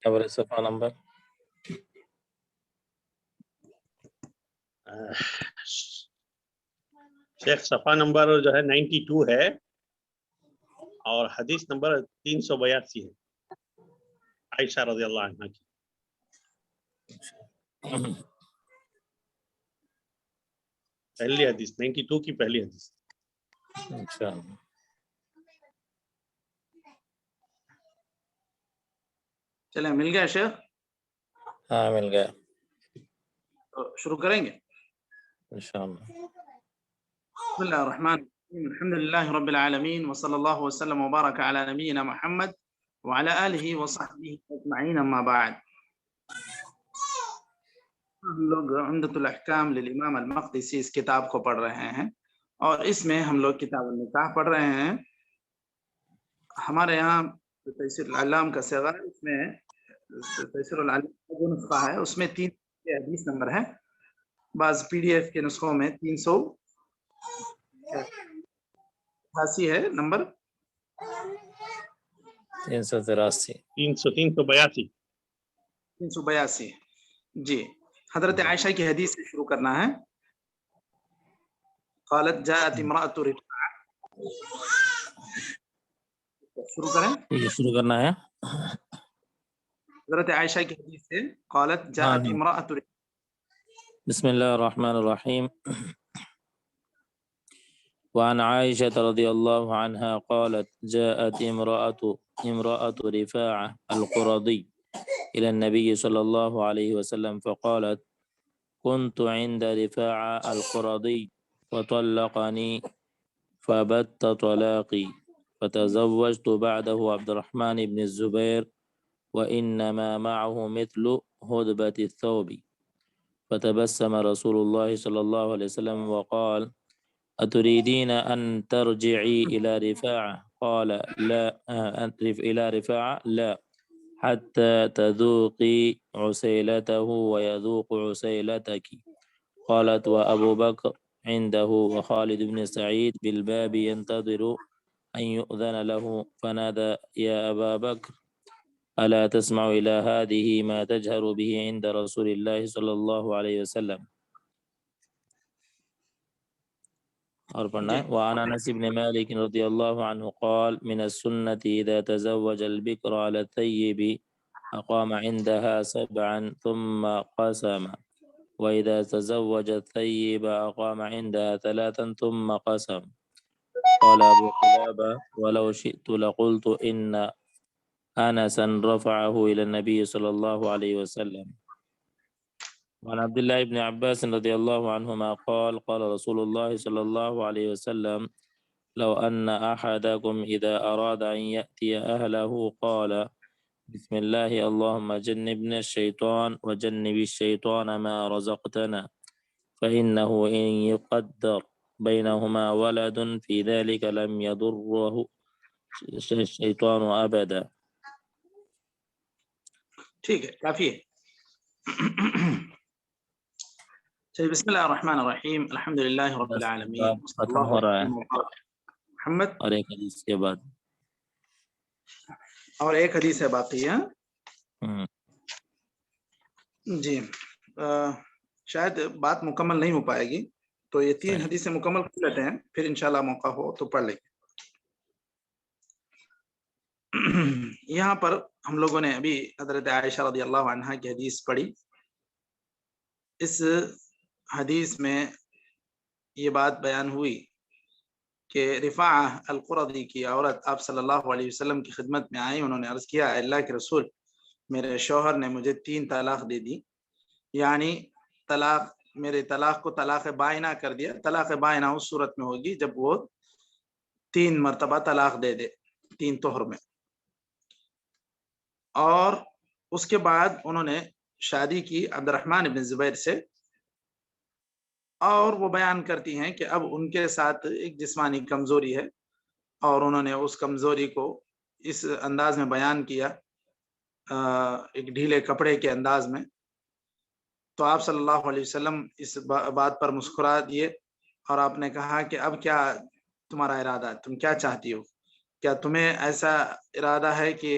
اور صفحہ نمبر شیخ صفحہ نمبر جو ہے 92 ہے اور حدیث نمبر 382 ہے عائشہ رضی اللہ عنہ کی. پہلی حدیث 92 کی پہلی حدیث. اچھا چلیں مل گیا شیخ؟ ہاں مل گیا تو شروع کریں گے انشاءاللہ. بسم اللہ الرحمن الرحیم الحمد للہ رب العالمین وصلی اللہ وسلم وبارک علی نبینا محمد وعلی آلہ وصحبہ اجمعین اما بعد. ہم لوگ عمدۃ الاحکام للامام المقدسی اس کتاب کو پڑھ رہے ہیں اور اس میں ہم لوگ کتاب النکاح پڑھ رہے ہیں. ہمارے یہاں تیسیر العلام کا صیغہ ہے، اس میں تیسیر العلام کا جو نسخہ ہے اس میں 3 حدیث نمبر ہے، بعض پی ڈی ایف کے نسخوں میں 388 ہے نمبر 383 382. جی حضرت عائشہ کی حدیث سے شروع کرنا ہے. قالت جاءت امرأة رفاعہ. شروع کریں، یہ شروع کرنا ہے. حضرت عائشہ کی حدیث سے قالت جاءت امرأة رفاعہ. بسم اللہ الرحمن الرحیم. وعن عائشة رضی اللہ عنها قالت جاءت امرأة رفاعة القرظي إلى النبي صلى الله عليه وسلم فقالت كنت عند رفاعة القرظي وطلقني فبت طلاقي فتزوجت بعده عبد الرحمن بن الزبير وإنما معه مثل هدبة الثوب. فتبسم رسول الله صلى الله عليه وسلم وقال أتريدين أن ترجعي إلى رفاعة؟ قال لا إلى رفاعة لا حتى تذوقي عسيلته ويذوق عسيلتك. قالت وأبو بكر عنده وخالد بن سعيد بالباب ينتظر أن يؤذن له فنادى يا أبا بكر ألا تسمع إلى هذه ما تجهر به عند رسول الله صلى الله عليه وسلم. اور پڑھنا ہے. وعن انس بن مالك رضي الله عنه قال من السنة إذا تزوج البكر على الثيب أقام عندها 7 ثم قسم وإذا تزوج الثيب أقام عندها 3 ثم قسم. قال أبو قلابة ولو شئت لقلت إن أنسا رفعه إلى النبي صلى الله عليه وسلم. وعن عبد الله بن عباس رضي الله عنهما قال قال رسول الله صلى الله عليه وسلم لو أن أحدكم إذا أراد أن يأتي أهله قال بسم الله اللهم جنبنا الشيطان وجنب الشيطان ما رزقتنا فإنه إن يقدر بينهما ولد في ذلك لم يضره الشيطان أبدا. ٹھیک ہے، کافی ہے. چلیے بسم اللہ الرحمن الرحیم الحمد للہ رب العالمین ختم ہو رہا ہے محمد. اور ایک حدیث کے بعد اور ایک حدیث ہے باقی ہے. جی شاید بات مکمل نہیں ہو پائے گی تو یہ 3 حدیثیں مکمل کر لیتے ہیں، پھر انشاءاللہ موقع ہو تو پڑھ لیں گے. یہاں پر ہم لوگوں نے ابھی حضرت عائشہ رضی اللہ عنہا کی حدیث پڑھی. اس حدیث میں یہ بات بیان ہوئی کہ رفاعہ القرظی کی عورت آپ صلی اللہ علیہ وسلم کی خدمت میں آئی. انہوں نے عرض کیا اے اللہ کے رسول، میرے شوہر نے مجھے 3 طلاق دے دی، یعنی میرے طلاق کو طلاق بائنہ کر دیا. طلاق بائنہ اس صورت میں ہوگی جب وہ 3 مرتبہ طلاق دے دے 3 طہر میں. اور اس کے بعد انہوں نے شادی کی عبد الرحمن بن زبیر سے، اور وہ بیان کرتی ہیں کہ اب ان کے ساتھ ایک جسمانی کمزوری ہے اور انہوں نے اس کمزوری کو اس انداز میں بیان کیا، ایک ڈھیلے کپڑے کے انداز میں. تو آپ صلی اللہ علیہ وسلم اس بات پر مسکرا دیے اور آپ نے کہا کہ اب کیا تمہارا ارادہ ہے، تم کیا چاہتی ہو؟ کیا تمہیں ایسا ارادہ ہے کہ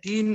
3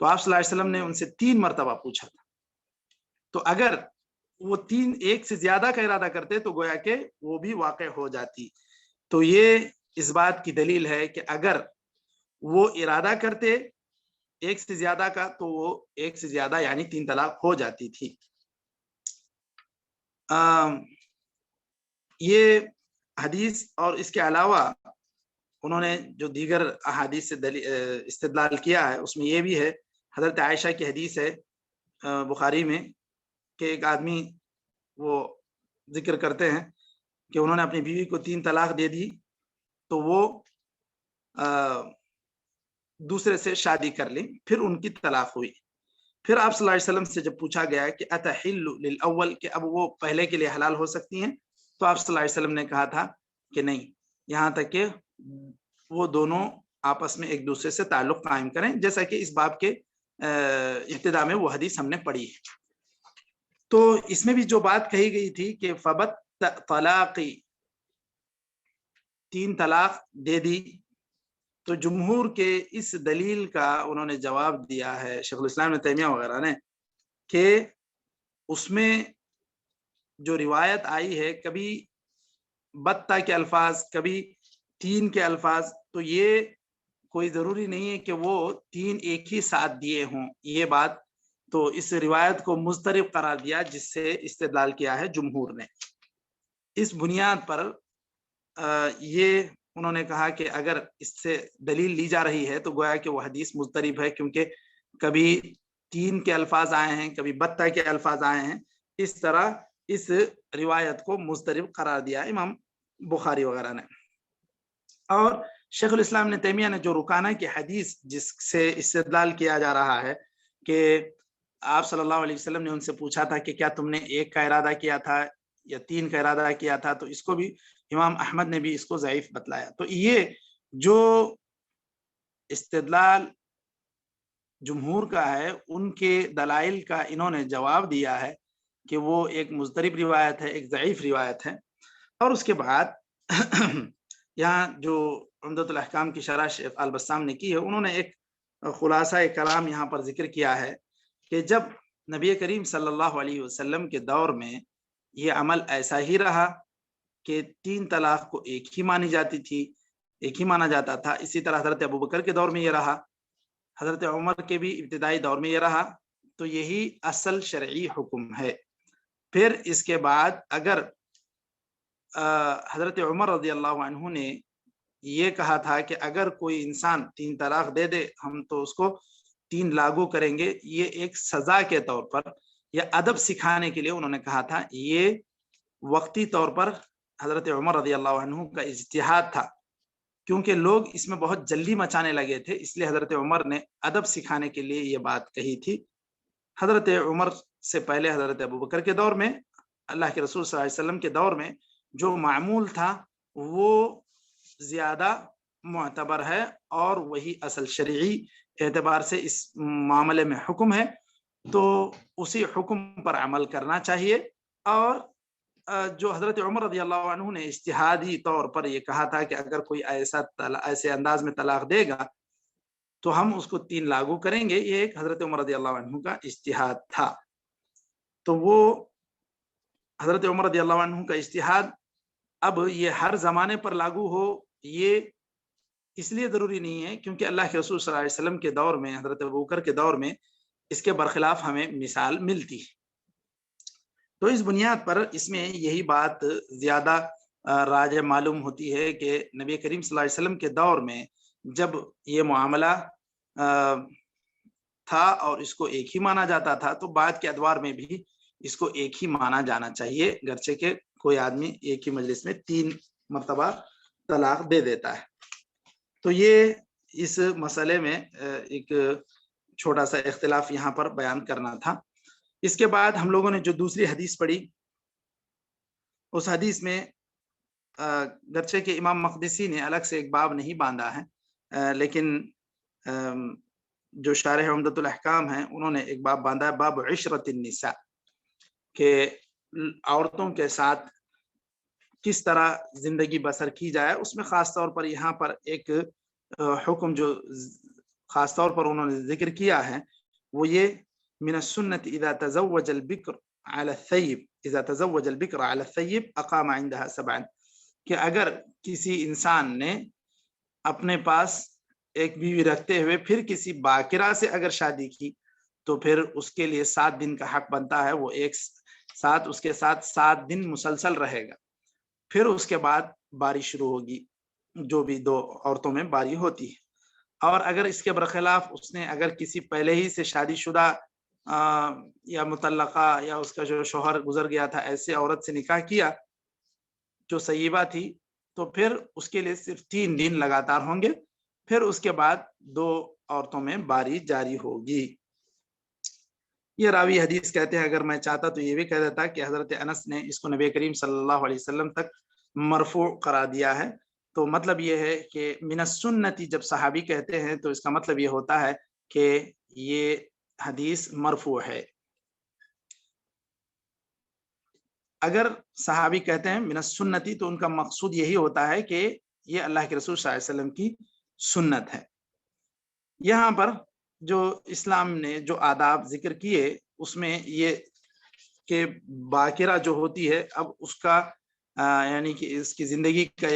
تو آپ صلی اللہ علیہ وسلم نے ان سے 3 مرتبہ پوچھا تھا. تو اگر وہ 3 ایک سے زیادہ کا ارادہ کرتے تو گویا کہ وہ بھی واقع ہو جاتی. تو یہ اس بات کی دلیل ہے کہ اگر وہ ارادہ کرتے ایک سے زیادہ کا تو وہ ایک سے زیادہ یعنی 3 طلاق ہو جاتی تھی. یہ حدیث اور اس کے علاوہ انہوں نے جو دیگر احادیث سے استدلال کیا ہے اس میں یہ بھی ہے. حضرت عائشہ کی حدیث ہے بخاری میں کہ ایک آدمی وہ ذکر کرتے ہیں کہ انہوں نے اپنی بیوی کو 3 طلاق دے دی تو وہ دوسرے سے شادی کر لی, پھر ان کی طلاق ہوئی. پھر آپ صلی اللہ علیہ وسلم سے جب پوچھا گیا کہ اتحل للاول کہ اب وہ پہلے کے لیے حلال ہو سکتی ہیں, تو آپ صلی اللہ علیہ وسلم نے کہا تھا کہ نہیں, یہاں تک کہ وہ دونوں آپس میں ایک دوسرے سے تعلق قائم کریں, جیسا کہ اس باب کے ابتدا میں وہ حدیث ہم نے پڑھی ہے. تو اس میں بھی جو بات کہی گئی تھی کہ فبت طلاقی 3 طلاق دے دی, تو جمہور کے اس دلیل کا انہوں نے جواب دیا ہے شیخ الاسلام ابن تیمیہ وغیرہ نے کہ اس میں جو روایت آئی ہے کبھی بتہ کے الفاظ کبھی 3 کے الفاظ, تو یہ کوئی ضروری نہیں ہے کہ وہ 3 ایک ہی ساتھ دیے ہوں. یہ بات تو اس روایت کو مضطرب قرار دیا جس سے استدلال کیا ہے جمہور نے. اس بنیاد پر یہ انہوں نے کہا کہ اگر اس سے دلیل لی جا رہی ہے تو گویا کہ وہ حدیث مضطرب ہے, کیونکہ کبھی 3 کے الفاظ آئے ہیں کبھی بتہ کے الفاظ آئے ہیں. اس طرح اس روایت کو مضطرب قرار دیا امام بخاری وغیرہ نے. اور شیخ الاسلام ابن تیمیہ نے جو رکانہ کی حدیث جس سے استدلال کیا جا رہا ہے کہ آپ صلی اللہ علیہ وسلم نے ان سے پوچھا تھا کہ کیا تم نے 1 کا ارادہ کیا تھا یا 3 کا ارادہ کیا تھا, تو اس کو بھی امام احمد نے بھی اس کو ضعیف بتلایا. تو یہ جو استدلال جمہور کا ہے ان کے دلائل کا انہوں نے جواب دیا ہے کہ وہ ایک مضطرب روایت ہے, ایک ضعیف روایت ہے. اور اس کے بعد یہاں جو عمدۃ الاحکام کی شرح شیخ البسام نے کی ہے, انہوں نے ایک خلاصہ کلام یہاں پر ذکر کیا ہے کہ جب نبی کریم صلی اللہ علیہ وسلم کے دور میں یہ عمل ایسا ہی رہا کہ 3 طلاق کو ایک ہی مانی جاتی تھی, ایک ہی مانا جاتا تھا. اسی طرح حضرت ابوبکر کے دور میں یہ رہا, حضرت عمر کے بھی ابتدائی دور میں یہ رہا. تو یہی اصل شرعی حکم ہے. پھر اس کے بعد اگر حضرت عمر رضی اللہ عنہ نے یہ کہا تھا کہ اگر کوئی انسان 3 طلاق دے دے ہم تو اس کو 3 لاگو کریں گے, یہ ایک سزا کے طور پر یا ادب سکھانے کے لیے انہوں نے کہا تھا. یہ وقتی طور پر حضرت عمر رضی اللہ عنہ کا اجتہاد تھا, کیونکہ لوگ اس میں بہت جلدی مچانے لگے تھے, اس لیے حضرت عمر نے ادب سکھانے کے لیے یہ بات کہی تھی. حضرت عمر سے پہلے حضرت ابوبکر کے دور میں, اللہ کے رسول صلی اللہ علیہ وسلم کے دور میں جو معمول تھا وہ زیادہ معتبر ہے اور وہی اصل شرعی اعتبار سے اس معاملے میں حکم ہے. تو اسی حکم پر عمل کرنا چاہیے. اور جو حضرت عمر رضی اللہ عنہ نے اجتہادی طور پر یہ کہا تھا کہ اگر کوئی ایسے انداز میں طلاق دے گا تو ہم اس کو 3 لاگو کریں گے, یہ ایک حضرت عمر رضی اللہ عنہ کا اجتہاد تھا. تو وہ حضرت عمر رضی اللہ عنہ کا اجتہاد اب یہ ہر زمانے پر لاگو ہو یہ اس لیے ضروری نہیں ہے کیونکہ اللہ کے رسول صلی اللہ علیہ وسلم کے دور میں, حضرت ابوبکر کے دور میں اس کے برخلاف ہمیں مثال ملتی ہے. تو اس بنیاد پر اس میں یہی بات زیادہ راجح معلوم ہوتی ہے کہ نبی کریم صلی اللہ علیہ وسلم کے دور میں جب یہ معاملہ تھا اور اس کو ایک ہی مانا جاتا تھا تو بعد کے ادوار میں بھی اس کو ایک ہی مانا جانا چاہیے, گرچہ کہ کوئی آدمی ایک ہی مجلس میں 3 مرتبہ طلاق دے دیتا ہے. تو یہ اس مسئلے میں ایک چھوٹا سا اختلاف یہاں پر بیان کرنا تھا. اس کے بعد ہم لوگوں نے جو دوسری حدیث پڑھی اس حدیث میں گرچہ کہ امام مقدسی نے الگ سے ایک باب نہیں باندھا ہے, لیکن جو شارح عمدۃ الاحکام ہیں انہوں نے ایک باب باندھا ہے, باب عشرت النساء, کہ عورتوں کے ساتھ کس طرح زندگی بسر کی جائے. اس میں خاص طور پر یہاں پر ایک حکم جو خاص طور پر انہوں نے ذکر کیا ہے وہ یہ من السنت اذا تزوج البکر على الثیب اذا تزوج البکر على الثیب اقام عندها سبعا، کہ اگر کسی انسان نے اپنے پاس ایک بیوی رکھتے ہوئے پھر کسی باکرہ سے اگر شادی کی تو پھر اس کے لیے 7 دن کا حق بنتا ہے، وہ ایک ساتھ اس کے ساتھ 7 دن مسلسل رہے گا، پھر اس کے بعد باری شروع ہوگی جو بھی 2 عورتوں میں باری ہوتی ہے۔ اور اگر اس کے برخلاف اس نے اگر کسی پہلے ہی سے شادی شدہ یا مطلقہ یا اس کا جو شوہر گزر گیا تھا ایسے عورت سے نکاح کیا جو سیبہ تھی تو پھر اس کے لیے صرف 3 دن لگاتار ہوں گے، پھر اس کے بعد 2 عورتوں میں باری جاری ہوگی۔ یہ راوی حدیث کہتے ہیں اگر میں چاہتا تو یہ بھی کہہ دیتا کہ حضرت انس نے اس کو نبی کریم صلی اللہ علیہ وسلم تک مرفوع قرار دیا ہے، تو مطلب یہ ہے کہ من السنتی جب صحابی کہتے ہیں تو اس کا مطلب یہ ہوتا ہے کہ یہ حدیث مرفوع ہے۔ اگر صحابی کہتے ہیں من السنتی تو ان کا مقصود یہی ہوتا ہے کہ یہ اللہ کے رسول صلی اللہ علیہ وسلم کی سنت ہے۔ یہاں پر جو اسلام نے جو آداب ذکر کیے اس میں یہ کہ باکرہ جو ہوتی ہے اب اس کا یعنی کہ اس کی زندگی کا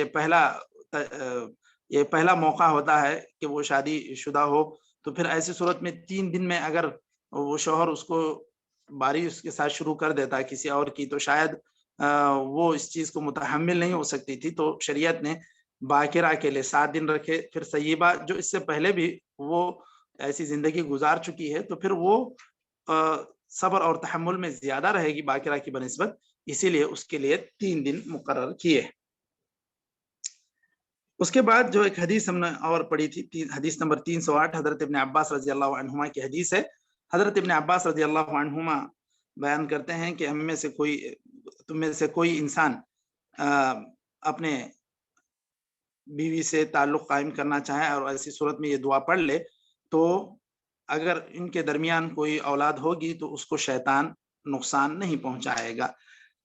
یہ پہلا موقع ہوتا ہے کہ وہ شادی شدہ ہو، تو پھر ایسی صورت میں 3 دن میں اگر وہ شوہر اس کو باری اس کے ساتھ شروع کر دیتا کسی اور کی تو شاید وہ اس چیز کو متحمل نہیں ہو سکتی تھی، تو شریعت نے باکرہ کے لیے 7 دن رکھے۔ پھر سیبہ جو اس سے پہلے بھی وہ ایسی زندگی گزار چکی ہے تو پھر وہ صبر اور تحمل میں زیادہ رہے گی باکرہ کی بنسبت، اسی لیے اس کے لیے 3 دن مقرر کیے۔ اس کے بعد جو ایک حدیث ہم نے اور پڑھی تھی حدیث نمبر 308 حضرت ابن عباس رضی اللہ عنہما کی حدیث ہے۔ حضرت ابن عباس رضی اللہ عنہما بیان کرتے ہیں کہ تم میں سے کوئی انسان اپنے بیوی سے تعلق قائم کرنا چاہے اور ایسی صورت میں یہ دعا پڑھ لے تو اگر ان کے درمیان کوئی اولاد ہوگی تو اس کو شیطان نقصان نہیں پہنچائے گا۔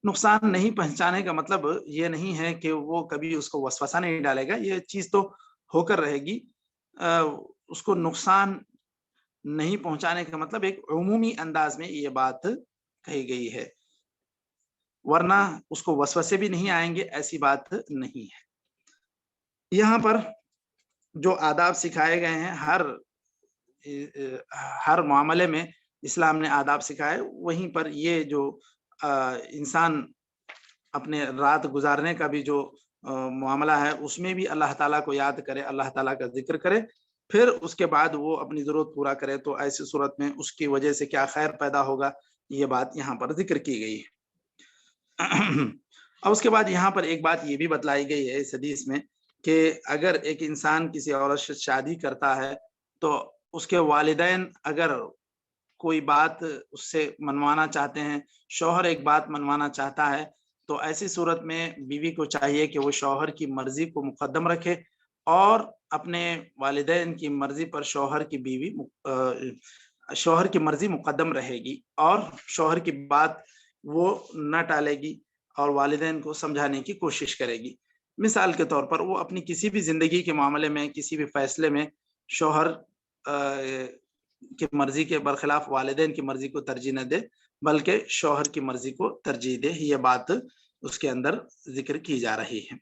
نقصان نہیں پہنچانے کا مطلب یہ نہیں ہے کہ وہ کبھی اس کو وسوسہ نہیں ڈالے گا، یہ چیز تو ہو کر رہے گی۔ اس کو نقصان نہیں پہنچانے کا مطلب ایک عمومی انداز میں یہ بات کہی گئی ہے، ورنہ اس کو وسوسے بھی نہیں آئیں گے ایسی بات نہیں ہے۔ یہاں پر جو آداب سکھائے گئے ہیں ہر معاملے میں اسلام نے آداب سکھائے، وہیں پر یہ جو انسان اپنے رات گزارنے کا بھی جو معاملہ ہے اس میں بھی اللہ تعالیٰ کو یاد کرے، اللہ تعالیٰ کا ذکر کرے، پھر اس کے بعد وہ اپنی ضرورت پورا کرے، تو ایسی صورت میں اس کی وجہ سے کیا خیر پیدا ہوگا یہ بات یہاں پر ذکر کی گئی ہے۔ اور اس کے بعد یہاں پر ایک بات یہ بھی بتلائی گئی ہے اس حدیث میں کہ اگر ایک انسان کسی عورت سے شادی کرتا ہے تو اس کے والدین اگر کوئی بات اس سے منوانا چاہتے ہیں، شوہر ایک بات منوانا چاہتا ہے، تو ایسی صورت میں بیوی کو چاہیے کہ وہ شوہر کی مرضی کو مقدم رکھے اور اپنے والدین کی مرضی پر شوہر کی مرضی مقدم رہے گی اور شوہر کی بات وہ نہ ٹالے گی اور والدین کو سمجھانے کی کوشش کرے گی۔ مثال کے طور پر وہ اپنی کسی بھی زندگی کے معاملے میں کسی بھی فیصلے میں شوہر کی مرضی کے برخلاف والدین کی مرضی کو ترجیح نہ دے بلکہ شوہر کی مرضی کو ترجیح دے، یہ بات اس کے اندر ذکر کی جا رہی ہے۔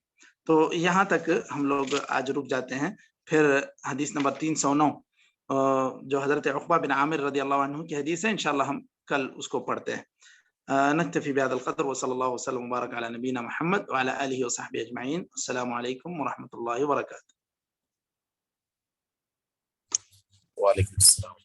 تو یہاں تک ہم لوگ آج رک جاتے ہیں، پھر حدیث نمبر 309 جو حضرت عقبہ بن عامر رضی اللہ عنہ کی حدیث ہے، انشاءاللہ ہم کل اس کو پڑھتے ہیں۔ نکتفی بهذا القدر وصلی اللہ وسلم وبارک علی نبینا محمد وعلی آلہ وصحبہ اجمعین۔ السلام علیکم ورحمۃ اللہ وبرکاتہ۔ وعلیکم السلام۔